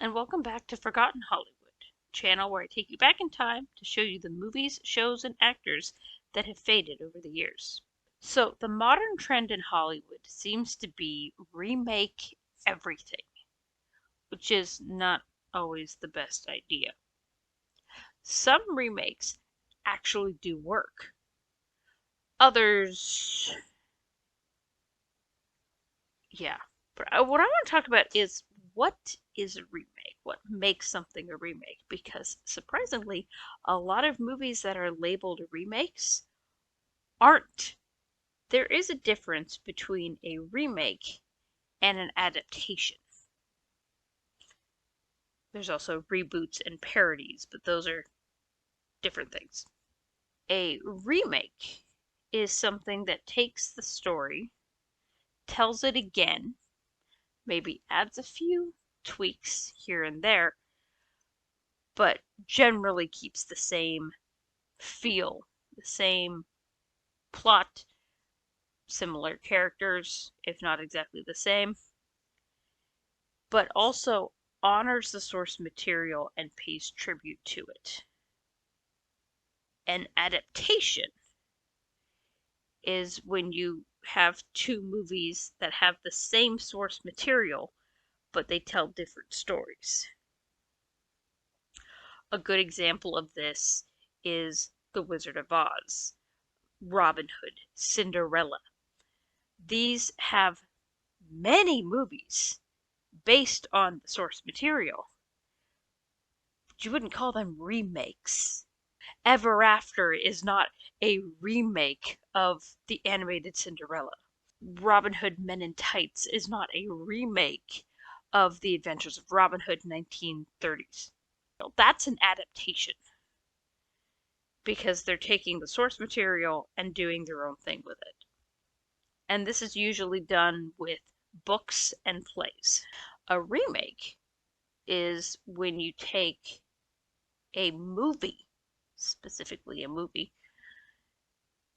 and welcome back to Forgotten Hollywood, channel where I take you back in time to show you the movies, shows, and actors that have faded over the years. So, the modern trend in Hollywood seems to be remake everything, which is not always the best idea. Some remakes actually do work. Others, yeah. But what I want to talk about is what is a remake? What makes something a remake? Because surprisingly, a lot of movies that are labeled remakes aren't. There is a difference between a remake and an adaptation. There's also reboots and parodies, but those are different things. A remake is something that takes the story, tells it again, maybe adds a few tweaks here and there, but generally keeps the same feel, the same plot, similar characters, if not exactly the same, but also honors the source material and pays tribute to it. An adaptation is when you have two movies that have the same source material, but they tell different stories. A good example of this is The Wizard of Oz, Robin Hood, Cinderella. These have many movies based on the source material, but you wouldn't call them remakes. Ever After is not a remake of the animated Cinderella. Robin Hood Men in Tights is not a remake of The Adventures of Robin Hood 1930s. That's an adaptation because they're taking the source material and doing their own thing with it. And this is usually done with books and plays. A remake is when you take a movie, specifically a movie,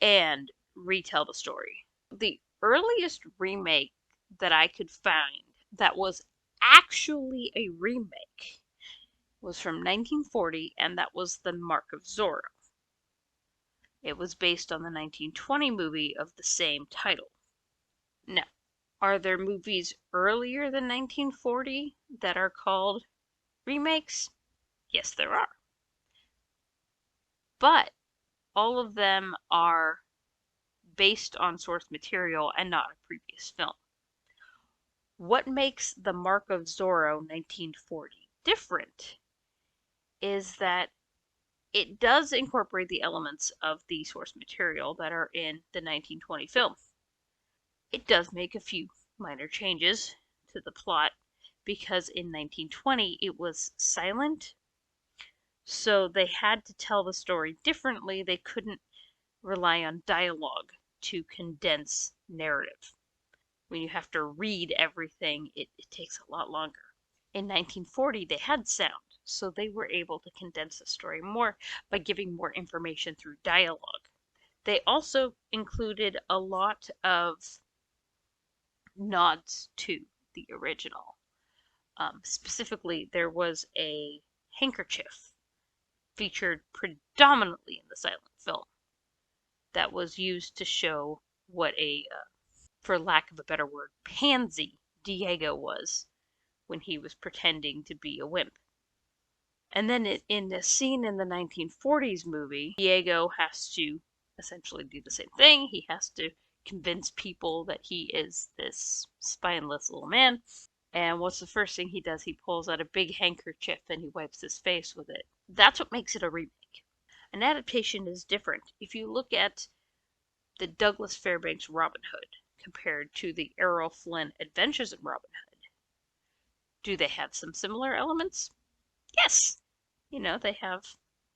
and retell the story. The earliest remake that I could find that was actually a remake was from 1940, and that was The Mark of Zorro. It was based on the 1920 movie of the same title. Now, are there movies earlier than 1940 that are called remakes? Yes, there are. But all of them are based on source material and not a previous film. What makes The Mark of Zorro 1940 different is that it does incorporate the elements of the source material that are in the 1920 film. It does make a few minor changes to the plot because in 1920 it was silent, so they had to tell the story differently. They couldn't rely on dialogue to condense narrative. When you have to read everything, it takes a lot longer. In 1940, they had sound, so they were able to condense the story more by giving more information through dialogue. They also included a lot of nods to the original. Specifically, there was a handkerchief featured predominantly in the silent film that was used to show what a, for lack of a better word, pansy Diego was when he was pretending to be a wimp. And then in the scene in the 1940s movie, Diego has to essentially do the same thing. He has to convince people that he is this spineless little man. And what's the first thing he does? He pulls out a big handkerchief and he wipes his face with it. That's what makes it a remake. An adaptation is different. If you look at the Douglas Fairbanks Robin Hood compared to the Errol Flynn Adventures in Robin Hood, do they have some similar elements? Yes. You know, they have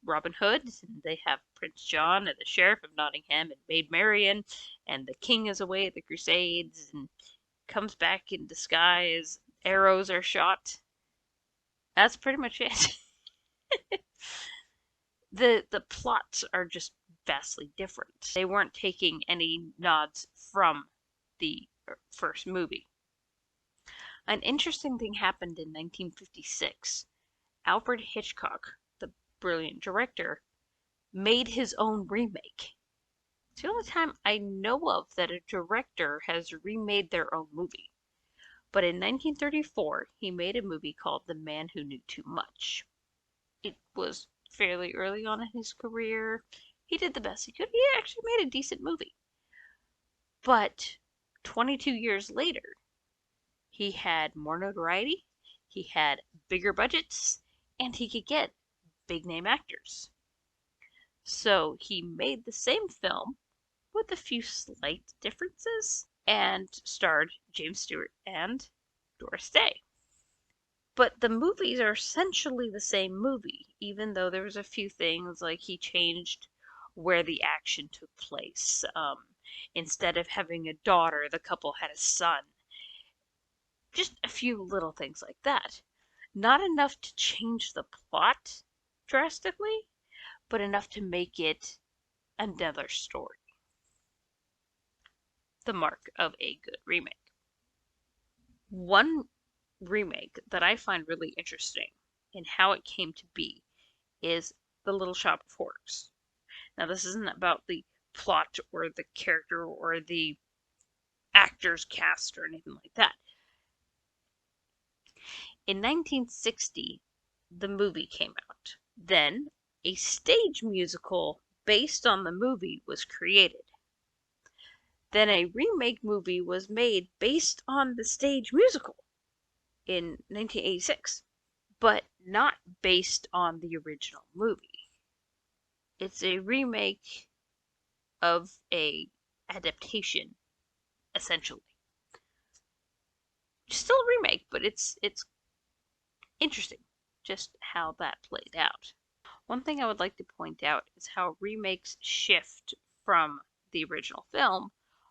Robin Hood, and they have Prince John and the Sheriff of Nottingham and Maid Marian, and the king is away at the Crusades and comes back in disguise. Arrows are shot. That's pretty much it. The plots are just vastly different. They weren't taking any nods from the first movie. An interesting thing happened in 1956. Alfred Hitchcock, the brilliant director, made his own remake. It's the only time I know of that a director has remade their own movie. But in 1934, he made a movie called The Man Who Knew Too Much. It was fairly early on in his career. He did the best he could. He actually made a decent movie. But 22 years later, he had more notoriety, he had bigger budgets, and he could get big name actors. So he made the same film with a few slight differences and starred James Stewart and Doris Day. But the movies are essentially the same movie, even though there was a few things like he changed where the action took place. Instead of having a daughter, the couple had a son. Just a few little things like that. Not enough to change the plot drastically, but enough to make it another story. The mark of a good remake. One remake that I find really interesting in how it came to be is The Little Shop of Horrors. Now, this isn't about the plot or the character or the actors cast or anything like that. In 1960, the movie came out. Then, a stage musical based on the movie was created. Then a remake movie was made based on the stage musical in 1986, but not based on the original movie. It's a remake of a adaptation, essentially. Still a remake, but it's interesting just how that played out. One thing I would like to point out is how remakes shift from the original film,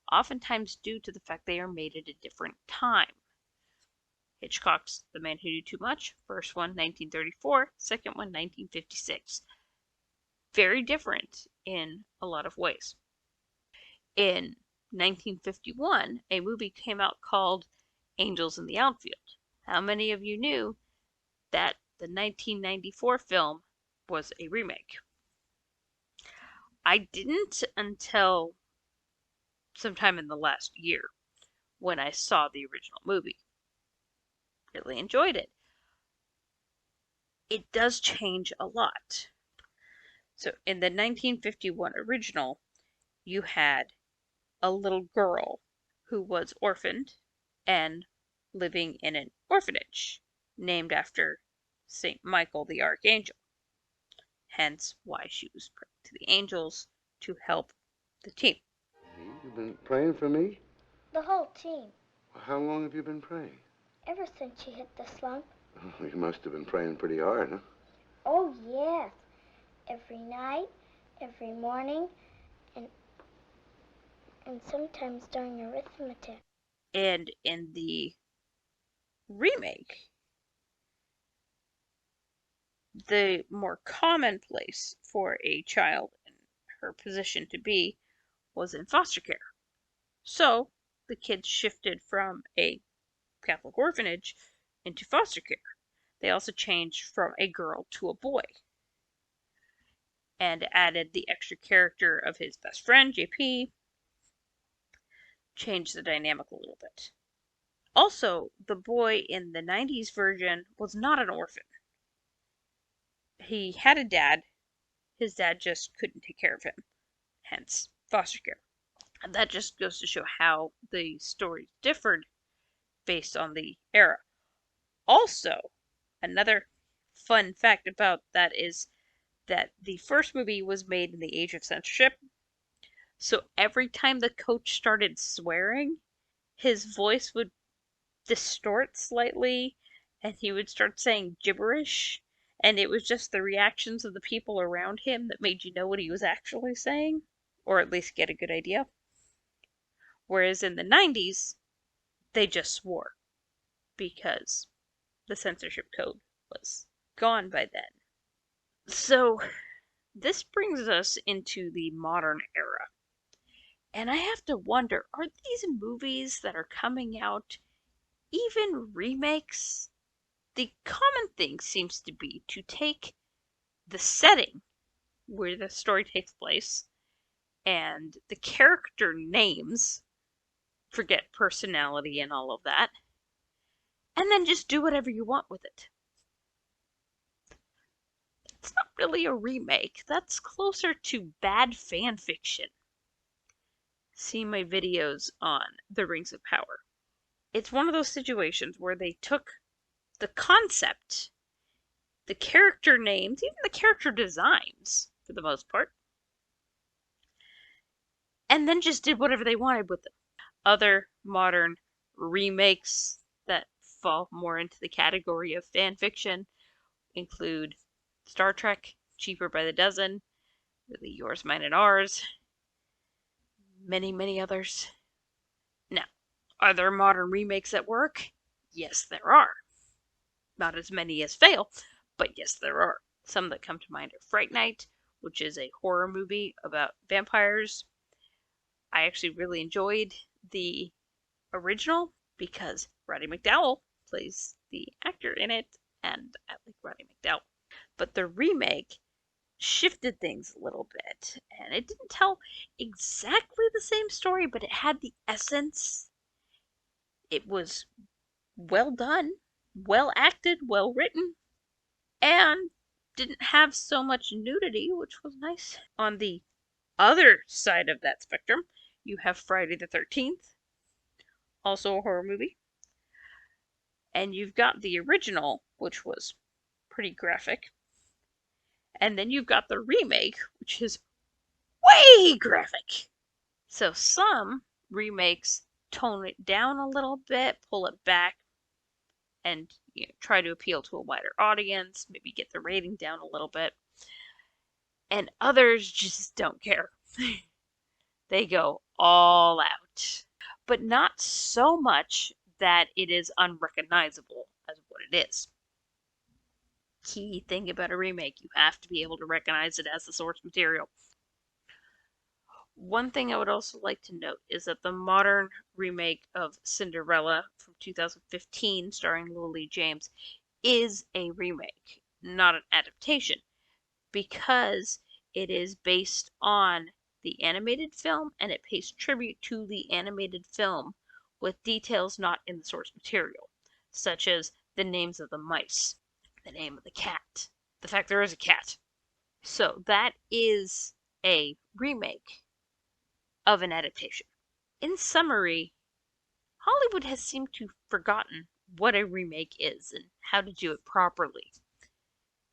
oftentimes due to the fact they are made at a different time. Hitchcock's The Man Who Knew Too Much, first one 1934, second one 1956. Very different in a lot of ways. In 1951, a movie came out called Angels in the Outfield. How many of you knew that the 1994 film was a remake? I didn't until sometime in the last year when I saw the original movie. Really enjoyed it. It does change a lot. So in the 1951 original, you had a little girl who was orphaned and living in an orphanage named after St. Michael the Archangel. Hence why she was praying to the angels to help the team. You've been praying for me? The whole team. Well, how long have you been praying? Ever since she hit the slump. Oh, you must have been praying pretty hard, huh? Oh, yes. Every night, every morning, and sometimes during arithmetic. And in the remake, the more common place for a child in her position to be was in foster care. So the kids shifted from a Catholic orphanage into foster care. They also changed from a girl to a boy and added the extra character of his best friend, JP, changed the dynamic a little bit. Also, the boy in the 90s version was not an orphan. He had a dad. His dad just couldn't take care of him, hence foster care. And that just goes to show how the stories differed based on the era. Also, another fun fact about that is that the first movie was made in the age of censorship. So every time the coach started swearing, his voice would distort slightly and he would start saying gibberish. And it was just the reactions of the people around him that made you know what he was actually saying, or at least get a good idea. Whereas in the 90s, they just swore because the censorship code was gone by then. So this brings us into the modern era. And I have to wonder, are these movies that are coming out even remakes, the common thing seems to be to take the setting where the story takes place and the character names, forget personality and all of that, and then just do whatever you want with it. It's not really a remake. That's closer to bad fan fiction. See my videos on the Rings of Power. It's one of those situations where they took the concept, the character names, even the character designs, for the most part, and then just did whatever they wanted with them. Other modern remakes that fall more into the category of fan fiction include Star Trek, Cheaper by the Dozen, Really Yours, Mine, and Ours, many, many others. Now, are there modern remakes that work? Yes, there are. Not as many as fail, but yes, there are. Some that come to mind are Fright Night, which is a horror movie about vampires. I actually really enjoyed the original because Roddy McDowall plays the actor in it, and I like Roddy McDowall. But the remake shifted things a little bit, and it didn't tell exactly the same story, but it had the essence. It was well done, well acted, well written, and didn't have so much nudity, which was nice. On the other side of that spectrum, you have Friday the 13th, also a horror movie. And you've got the original, which was pretty graphic. And then you've got the remake, which is way graphic. So some remakes tone it down a little bit, pull it back, and try to appeal to a wider audience, maybe get the rating down a little bit. And others just don't care. They go all out. But not so much that it is unrecognizable as what it is. Key thing about a remake, you have to be able to recognize it as the source material. One thing I would also like to note is that the modern remake of Cinderella from 2015, starring Lily James, is a remake, not an adaptation, because it is based on the animated film and it pays tribute to the animated film with details not in the source material, such as the names of the mice, the name of the cat, the fact there is a cat. So that is a remake of an adaptation. In summary, Hollywood has seemed to have forgotten what a remake is and how to do it properly,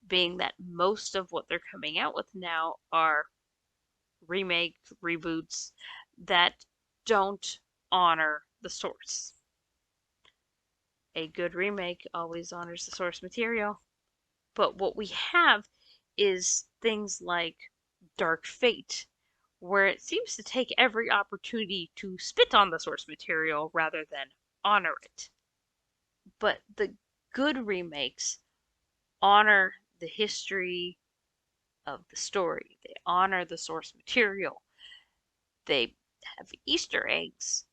being that most of what they're coming out with now are remakes, reboots that don't honor the source. A good remake always honors the source material, but what we have is things like Dark Fate, where it seems to take every opportunity to spit on the source material rather than honor it. But the good remakes honor the history of the story. They honor the source material. They have Easter eggs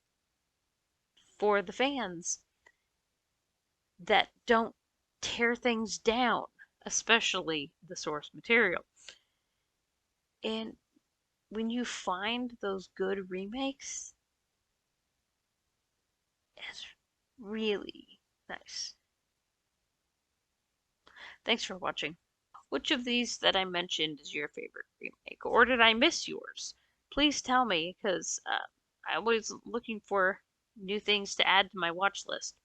for the fans that don't tear things down, especially the source material. And when you find those good remakes, it's really nice. Thanks for watching. Which of these that I mentioned is your favorite remake, or did I miss yours? Please tell me, because I'm always looking for new things to add to my watch list.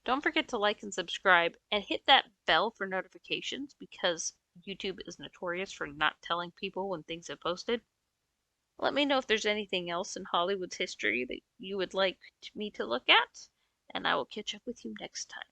Don't forget to like and subscribe, and hit that bell for notifications, because YouTube is notorious for not telling people when things have posted. Let me know if there's anything else in Hollywood's history that you would like me to look at, and I will catch up with you next time.